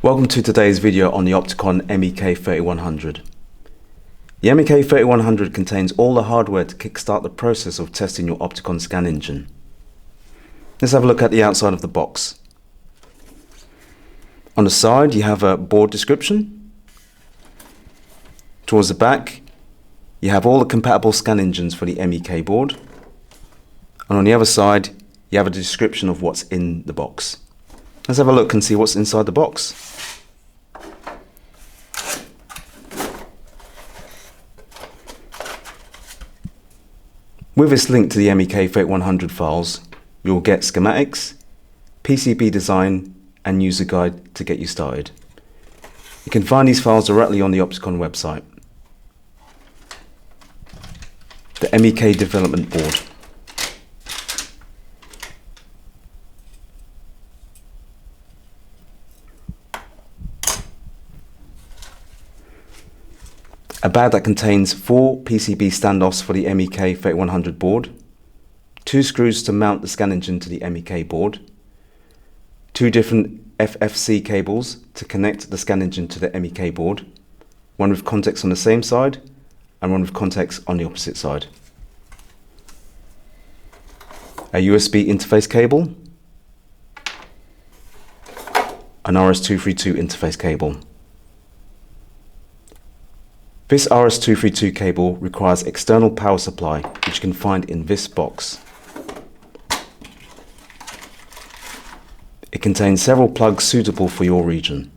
Welcome to today's video on the Opticon MEK-3100. The MEK-3100 contains all the hardware to kickstart the process of testing your Opticon scan engine. Let's have a look at the outside of the box. On the side you have a board description. Towards the back you have all the compatible scan engines for the MEK board. And on the other side you have a description of what's in the box. Let's have a look and see what's inside the box. With this link to the MEK-3100 files, you will get schematics, PCB design and user guide to get you started. You can find these files directly on the Opticon website. The MEK development board. A bag that contains 4 PCB standoffs for the MEK-3100 board, 2 screws to mount the scan engine to the MEK board, 2 different FFC cables to connect the scan engine to the MEK board, one with contacts on the same side and one with contacts on the opposite side, a USB interface cable, an RS-232 interface cable. This RS-232 cable requires external power supply, which you can find in this box. It contains several plugs suitable for your region.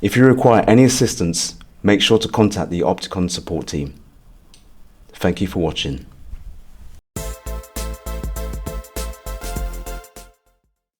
If you require any assistance, make sure to contact the Opticon support team. Thank you for watching.